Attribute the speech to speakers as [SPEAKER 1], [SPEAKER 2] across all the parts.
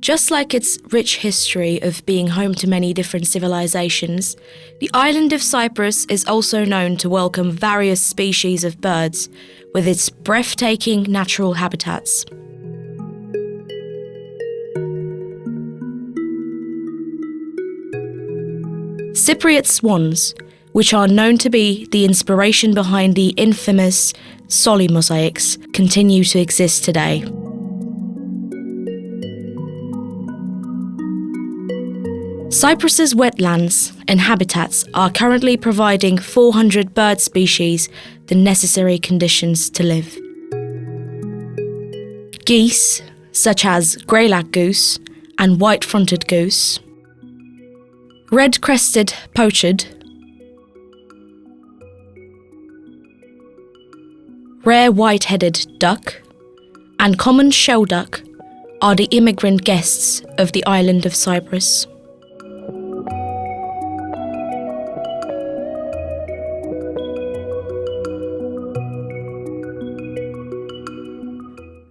[SPEAKER 1] Just like its rich history of being home to many different civilizations, the island of Cyprus is also known to welcome various species of birds with its breathtaking natural habitats. Cypriot swans, which are known to be the inspiration behind the infamous Soli mosaics, continue to exist today. Cyprus's wetlands and habitats are currently providing 400 bird species the necessary conditions to live. Geese, such as greylag goose and white-fronted goose, red-crested pochard, rare white-headed duck, and common shelduck are the immigrant guests of the island of Cyprus.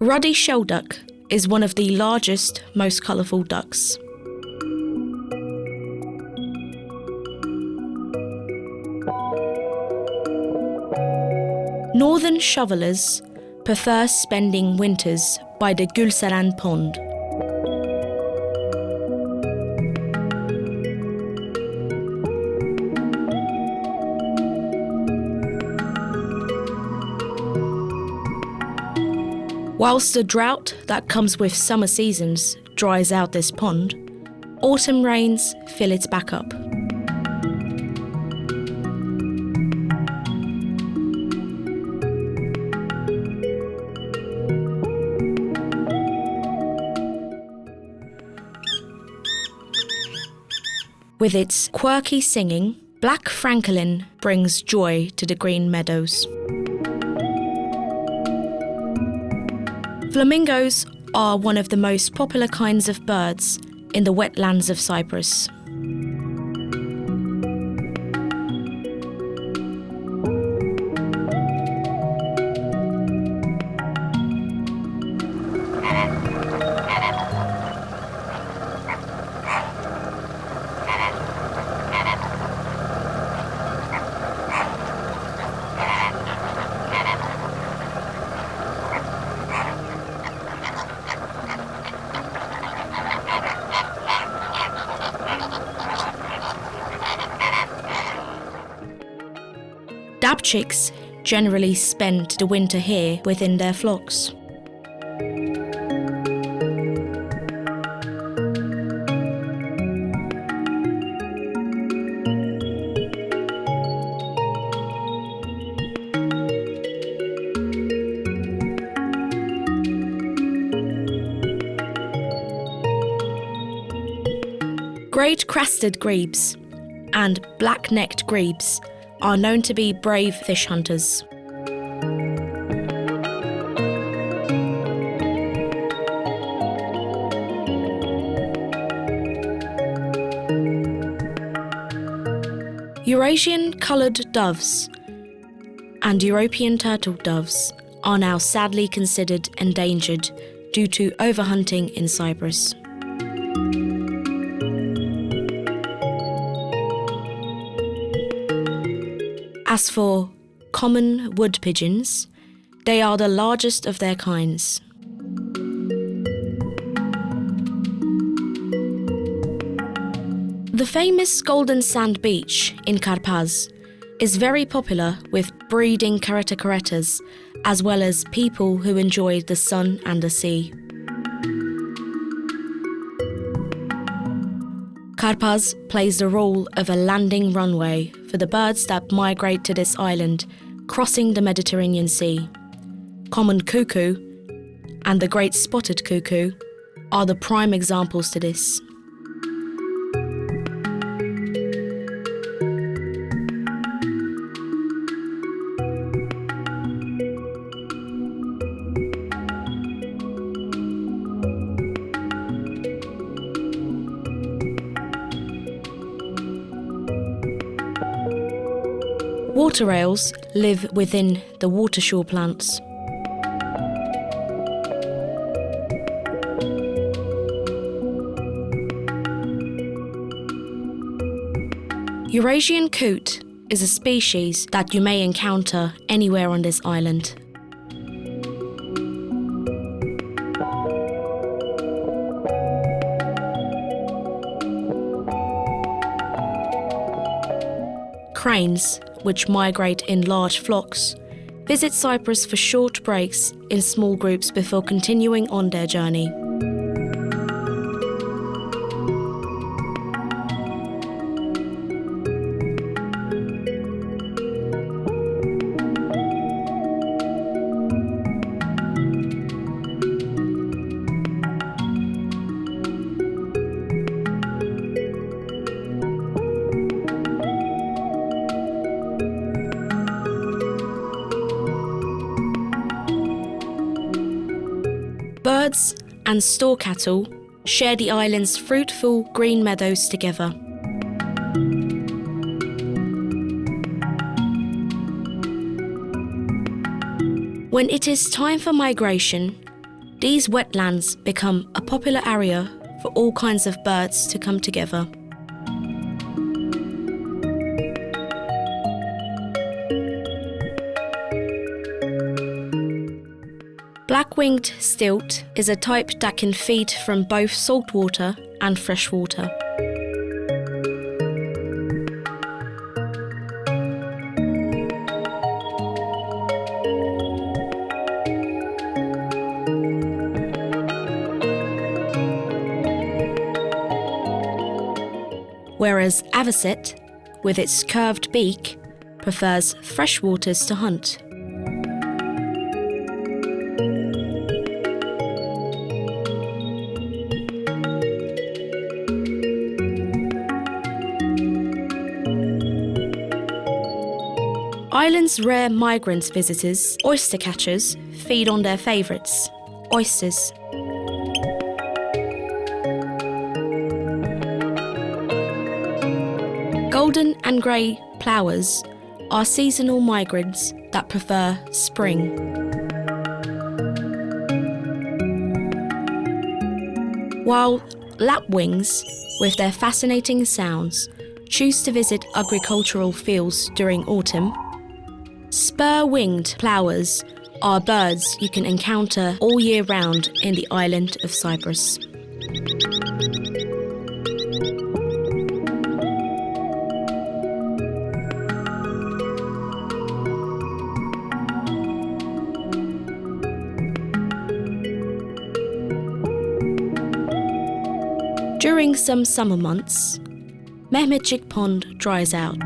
[SPEAKER 1] Ruddy shelduck is one of the largest, most colourful ducks. Northern shovelers prefer spending winters by the Gülseren pond. Whilst the drought that comes with summer seasons dries out this pond, autumn rains fill it back up. With its quirky singing, Black Francolin brings joy to the green meadows. Flamingos are one of the most popular kinds of birds in the wetlands of Cyprus. Dabchicks generally spend the winter here within their flocks. Great crested grebes and black-necked grebes are known to be brave fish hunters. Eurasian coloured doves and European turtle doves are now sadly considered endangered due to overhunting in Cyprus. As for common wood pigeons, they are the largest of their kinds. The famous Golden Sand Beach in Karpaz is very popular with breeding keratokeretas, as well as people who enjoy the sun and the sea. Karpaz plays the role of a landing runway for the birds that migrate to this island, crossing the Mediterranean Sea. Common cuckoo and the great spotted cuckoo are the prime examples to this. Water rails live within the watershore plants. Eurasian Coat is a species that you may encounter anywhere on this island. Cranes, which migrate in large flocks, visit Cyprus for short breaks in small groups before continuing on their journey. Birds and store cattle share the island's fruitful green meadows together. When it is time for migration, these wetlands become a popular area for all kinds of birds to come together. Black-winged stilt is a type that can feed from both saltwater and freshwater. Whereas avocet, with its curved beak, prefers fresh waters to hunt. Island's rare migrant visitors, oyster catchers, feed on their favourites, oysters. Golden and grey plovers are seasonal migrants that prefer spring. While lapwings, with their fascinating sounds, choose to visit agricultural fields during autumn, spur-winged plovers are birds you can encounter all year round in the island of Cyprus. During some summer months, Mehmetçik Pond dries out.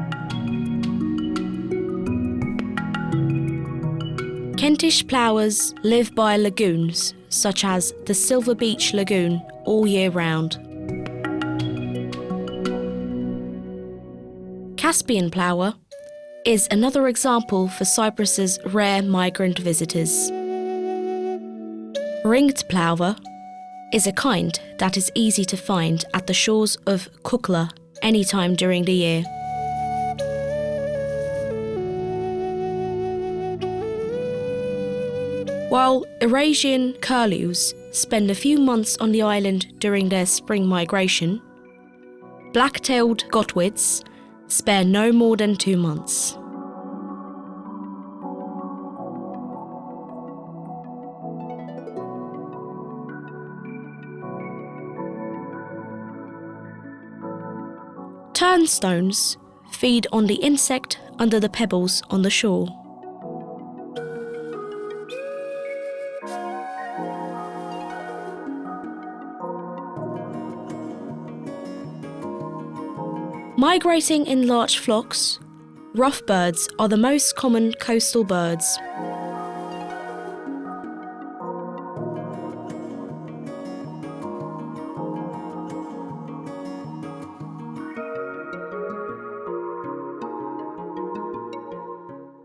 [SPEAKER 1] Kentish plovers live by lagoons, such as the Silver Beach Lagoon, all year round. Caspian plover is another example for Cyprus's rare migrant visitors. Ringed plover is a kind that is easy to find at the shores of Kukla any time during the year. While Eurasian curlews spend a few months on the island during their spring migration, black-tailed godwits spare no more than 2 months. Turnstones feed on the insect under the pebbles on the shore. Migrating in large flocks, rough birds are the most common coastal birds.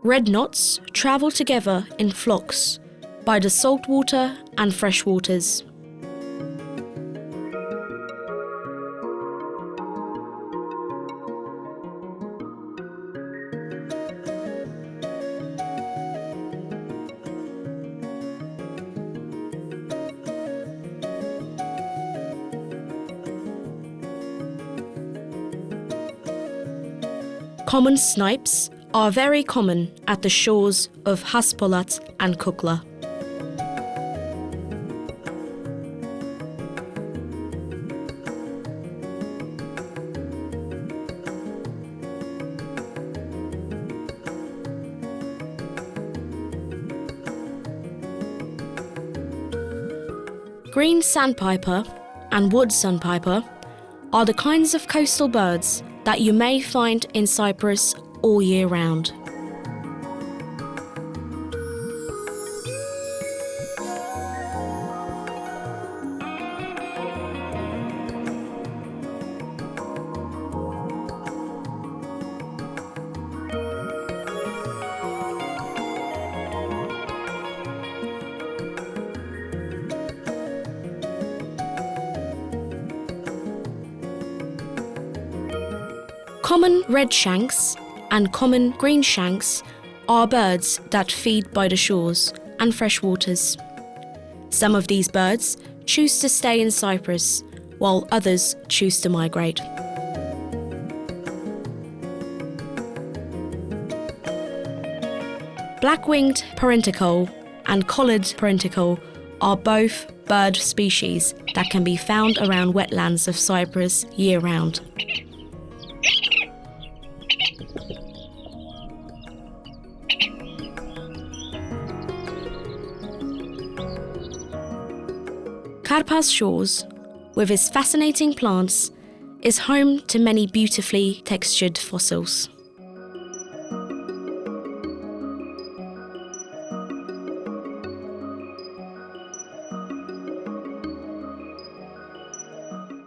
[SPEAKER 1] Red knots travel together in flocks by the saltwater and freshwaters. Common snipes are very common at the shores of Haspolat and Kukla. Green sandpiper and wood sandpiper are the kinds of coastal birds that you may find in Cyprus all year round. Common red shanks and common green shanks are birds that feed by the shores and fresh waters. Some of these birds choose to stay in Cyprus, while others choose to migrate. Black-winged parenticle and collared parenticle are both bird species that can be found around wetlands of Cyprus year-round. Karpas Shores, with its fascinating plants, is home to many beautifully textured fossils.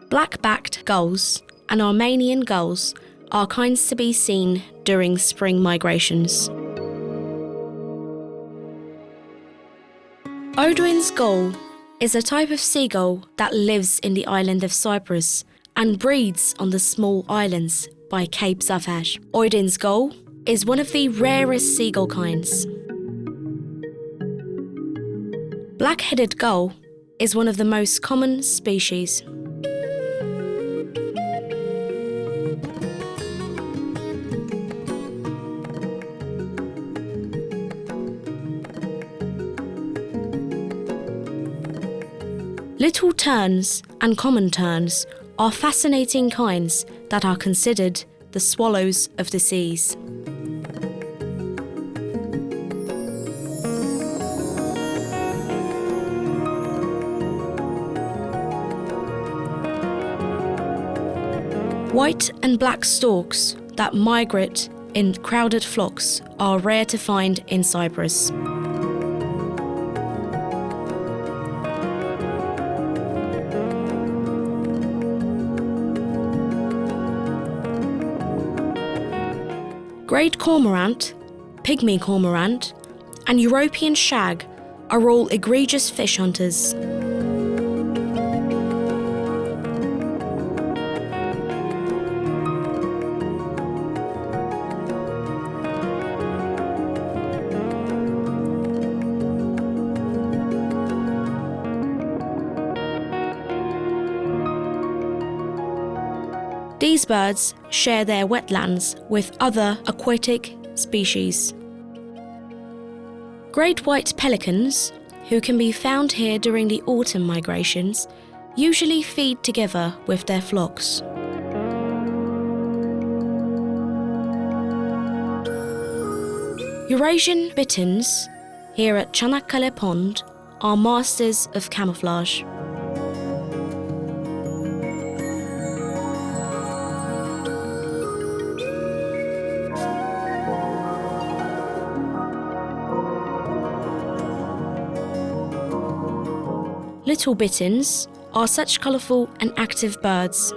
[SPEAKER 1] Black-backed gulls and Armenian gulls are kinds to be seen during spring migrations. Odwin's gull is a type of seagull that lives in the island of Cyprus and breeds on the small islands by Cape Zavaj. Odin's gull is one of the rarest seagull kinds. Black-headed gull is one of the most common species. Little terns and common terns are fascinating kinds that are considered the swallows of the seas. White and black storks that migrate in crowded flocks are rare to find in Cyprus. Great cormorant, pygmy cormorant, and European shag are all egregious fish hunters. These birds share their wetlands with other aquatic species. Great white pelicans, who can be found here during the autumn migrations, usually feed together with their flocks. Eurasian bitterns, here at Çanakkale Pond, are masters of camouflage. Little bitterns are such colourful and active birds.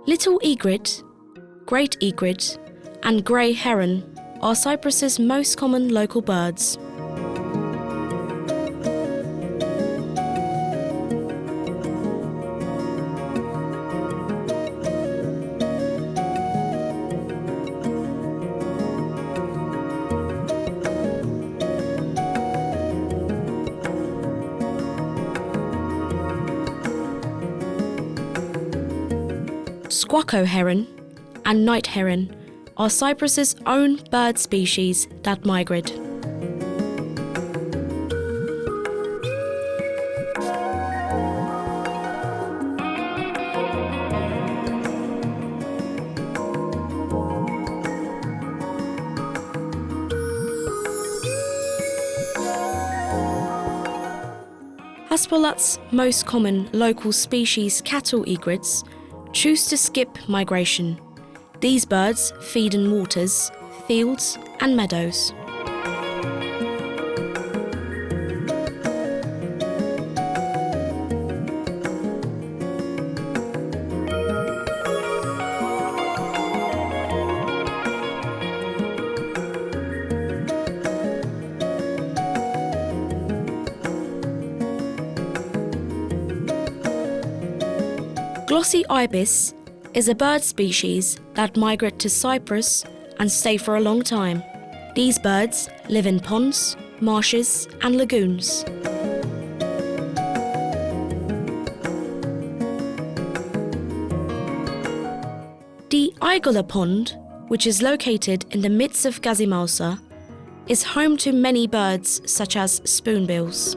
[SPEAKER 1] Little egret, great egret, and grey heron are Cyprus's most common local birds. Squacco heron and night heron are Cyprus's own bird species that migrate. Haspolat's most common local species cattle egrets choose to skip migration. These birds feed in waters, fields and meadows. Glossy ibis is a bird species that migrate to Cyprus and stay for a long time. These birds live in ponds, marshes and lagoons. The Igola Pond, which is located in the midst of Gazimausa, is home to many birds such as spoonbills.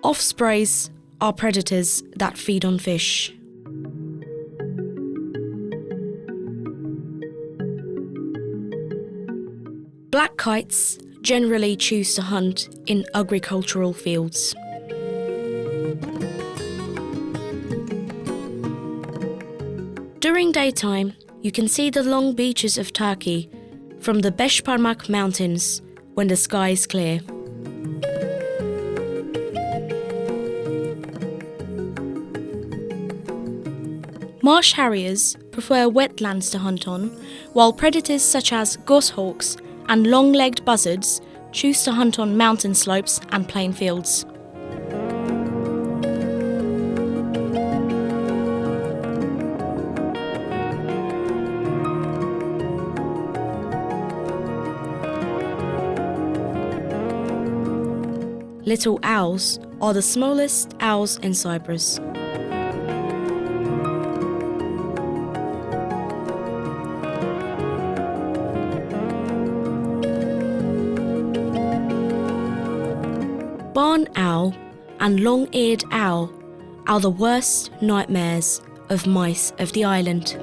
[SPEAKER 1] Ospreys are predators that feed on fish. Black kites generally choose to hunt in agricultural fields. During daytime, you can see the long beaches of Turkey from the Beşparmak Mountains when the sky is clear. Marsh harriers prefer wetlands to hunt on, while predators such as goshawks and long-legged buzzards choose to hunt on mountain slopes and plain fields. Little owls are the smallest owls in Cyprus. Barn owl and long-eared owl are the worst nightmares of mice of the island.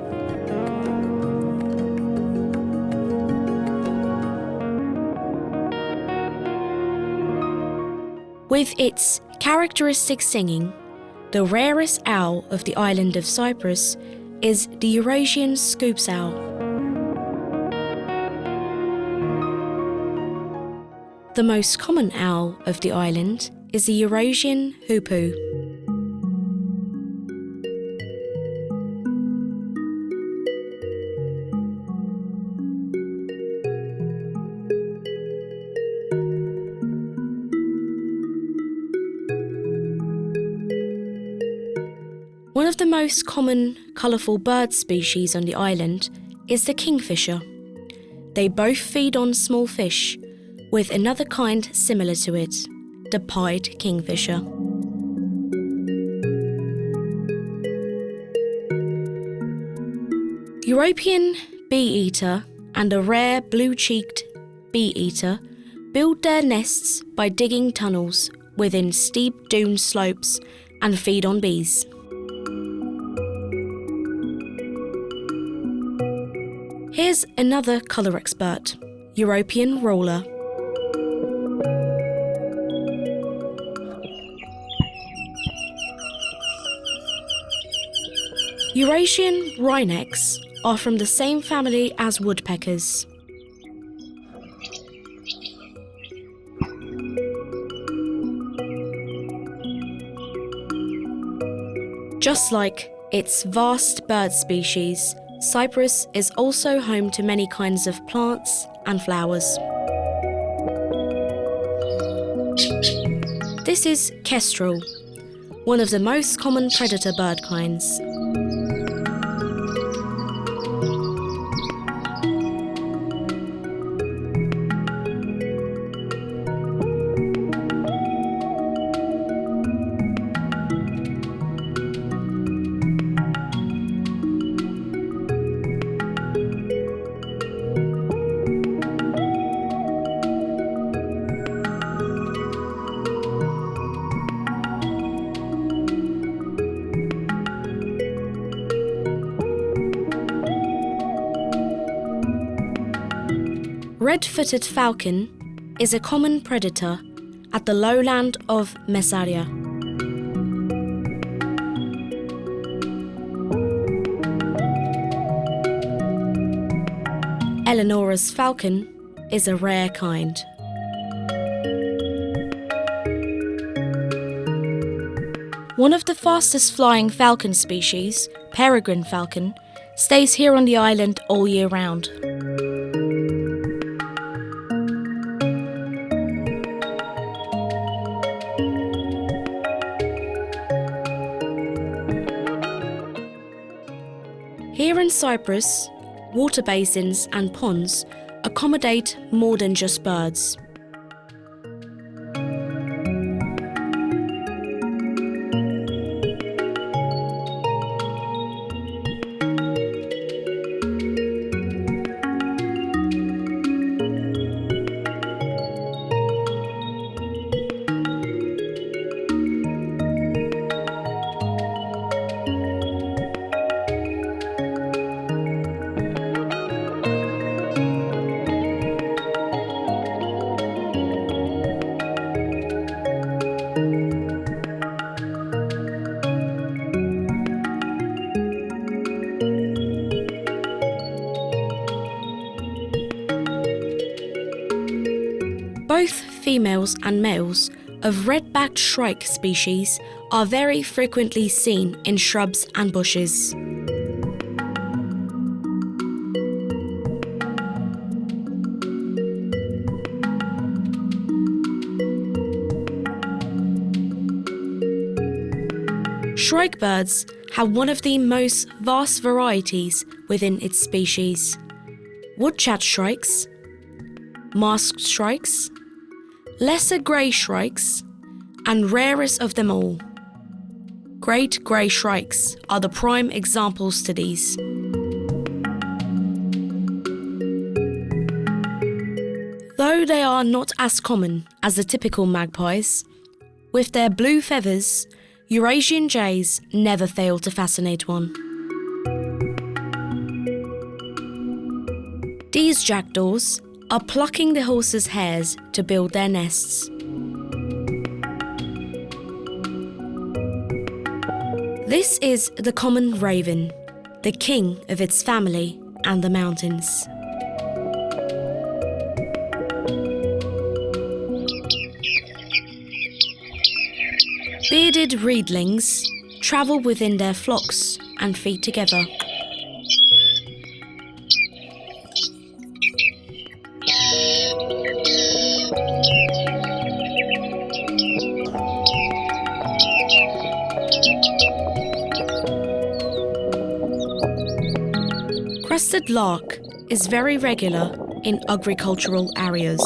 [SPEAKER 1] With its characteristic singing, the rarest owl of the island of Cyprus is the Eurasian Scoops owl. The most common owl of the island is the Eurasian hoopoe. One of the most common colourful bird species on the island is the kingfisher. They both feed on small fish, with another kind similar to it, the pied kingfisher. European bee-eater and a rare blue-cheeked bee-eater build their nests by digging tunnels within steep dune slopes and feed on bees. Here's another colour expert, European roller. Eurasian Rhynocs are from the same family as woodpeckers. Just like its vast bird species, Cyprus is also home to many kinds of plants and flowers. This is kestrel, one of the most common predator bird kinds. Red-footed falcon is a common predator at the lowland of Messaria. Eleonora's falcon is a rare kind. One of the fastest flying falcon species, peregrine falcon, stays here on the island all year round. Here in Cyprus, water basins and ponds accommodate more than just birds. Both females and males of red-backed shrike species are very frequently seen in shrubs and bushes. Shrike birds have one of the most vast varieties within its species. Woodchat shrikes, masked shrikes, lesser grey shrikes, and rarest of them all, great grey shrikes are the prime examples to these. Though they are not as common as the typical magpies, with their blue feathers, Eurasian jays never fail to fascinate one. These jackdaws are plucking the horses' hairs to build their nests. This is the common raven, the king of its family and the mountains. Bearded reedlings travel within their flocks and feed together. Crested lark is very regular in agricultural areas.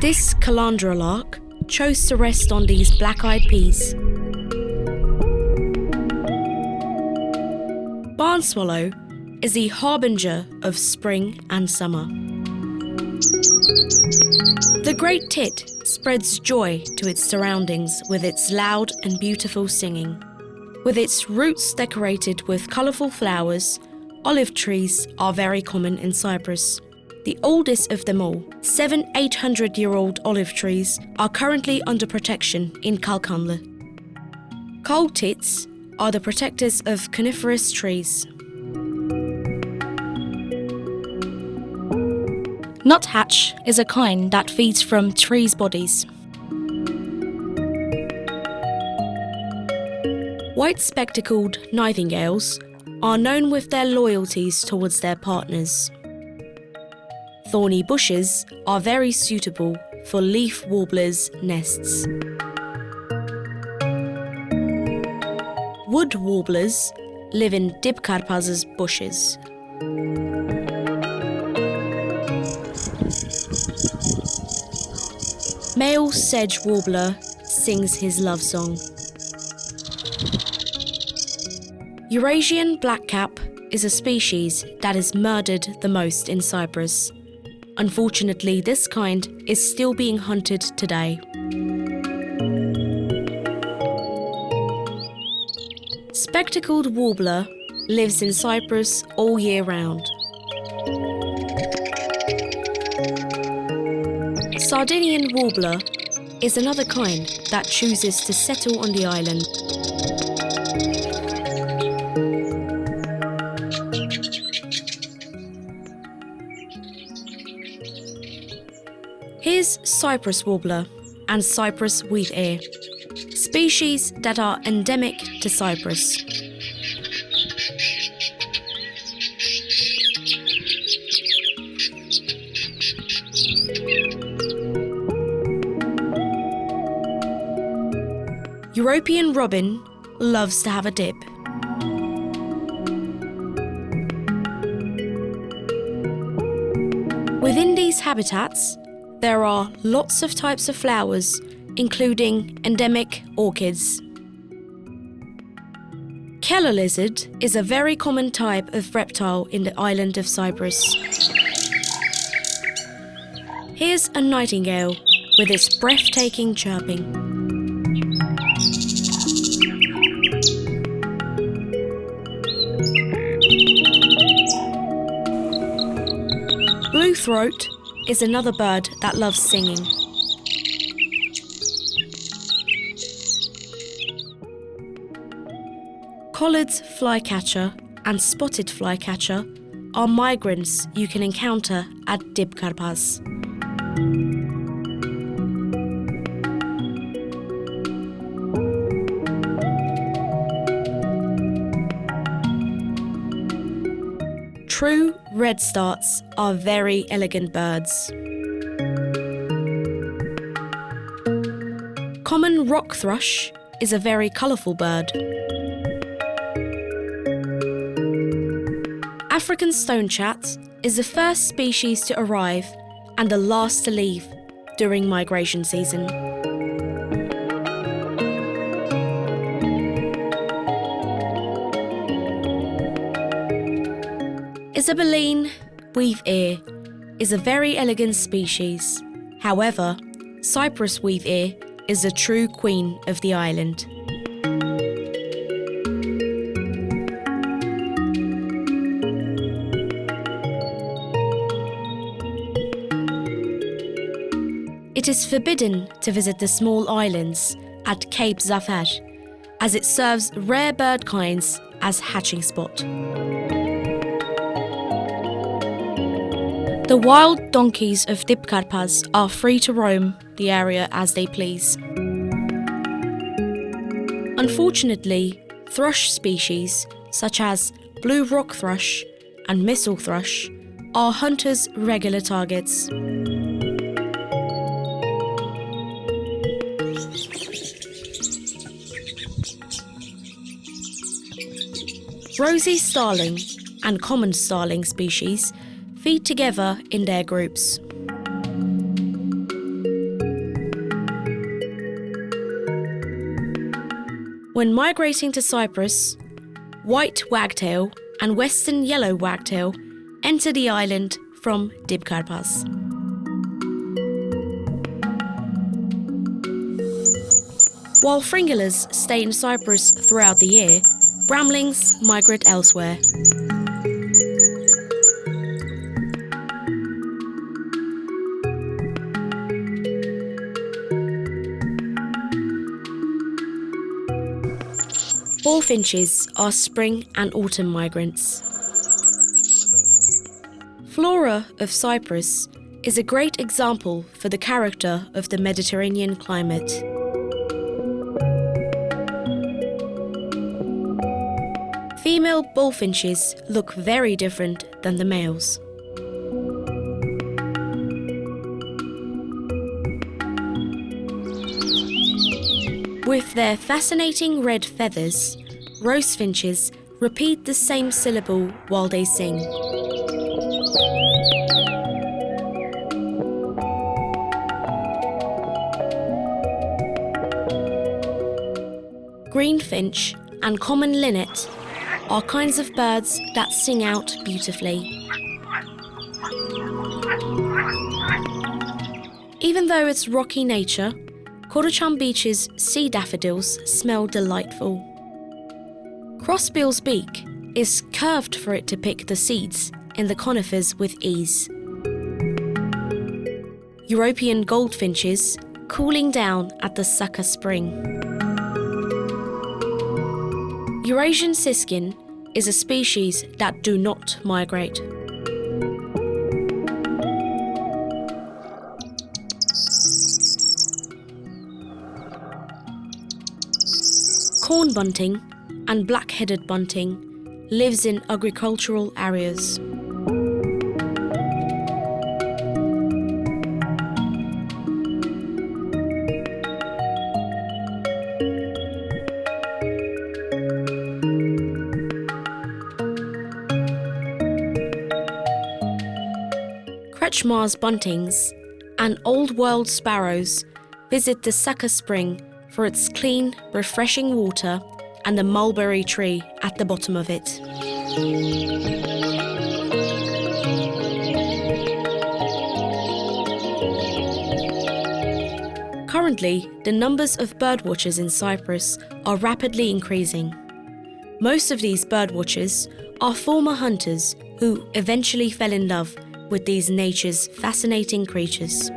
[SPEAKER 1] This calandra lark chose to rest on these black-eyed peas. Barn swallow is the harbinger of spring and summer. The great tit spreads joy to its surroundings with its loud and beautiful singing. With its roots decorated with colourful flowers, olive trees are very common in Cyprus. The oldest of them all, 700-800-year-old olive trees, are currently under protection in Kalkanlı. Coal tits are the protectors of coniferous trees. Nuthatch is a kind that feeds from trees' bodies. White-spectacled nightingales are known with their loyalties towards their partners. Thorny bushes are very suitable for leaf warblers' nests. Wood warblers live in Dibkarpaz's bushes. Male sedge warbler sings his love song. Eurasian blackcap is a species that is murdered the most in Cyprus. Unfortunately, this kind is still being hunted today. Spectacled warbler lives in Cyprus all year round. Sardinian warbler is another kind that chooses to settle on the island. Here's Cyprus warbler and Cyprus wheat-ear, species that are endemic to Cyprus. European robin loves to have a dip. Within these habitats, there are lots of types of flowers, including endemic orchids. Keller lizard is a very common type of reptile in the island of Cyprus. Here's a nightingale with its breathtaking chirping. Blue throat is another bird that loves singing. Collared flycatcher and spotted flycatcher are migrants you can encounter at Dibkarpaz. True redstarts are very elegant birds. Common rock thrush is a very colourful bird. African stonechat is the first species to arrive and the last to leave during migration season. Isabeline weave-ear is a very elegant species. However, Cyprus weave-ear is the true queen of the island. It is forbidden to visit the small islands at Cape Zafar, as it serves rare bird kinds as hatching spot. The wild donkeys of Dibkarpaz are free to roam the area as they please. Unfortunately, thrush species such as blue rock thrush and missile thrush are hunters' regular targets. Rosy starling and common starling species feed together in their groups. When migrating to Cyprus, white wagtail and western yellow wagtail enter the island from Dibkarpaz. While fringulars stay in Cyprus throughout the year, bramlings migrate elsewhere. Bullfinches are spring and autumn migrants. Flora of Cyprus is a great example for the character of the Mediterranean climate. female bullfinches look very different than the males. With their fascinating red feathers, rosefinches repeat the same syllable while they sing. Greenfinch and common linnet are kinds of birds that sing out beautifully. Even though it's rocky nature, Kodocham Beach's sea daffodils smell delightful. Crossbill's beak is curved for it to pick the seeds in the conifers with ease. European goldfinches cooling down at the sucker spring. Eurasian siskin is a species that do not migrate. Corn bunting and black-headed bunting lives in agricultural areas. Kretschmar's buntings and Old World sparrows visit the sucker spring for its clean, refreshing water and the mulberry tree at the bottom of it. Currently, the numbers of birdwatchers in Cyprus are rapidly increasing. Most of these birdwatchers are former hunters who eventually fell in love with these nature's fascinating creatures.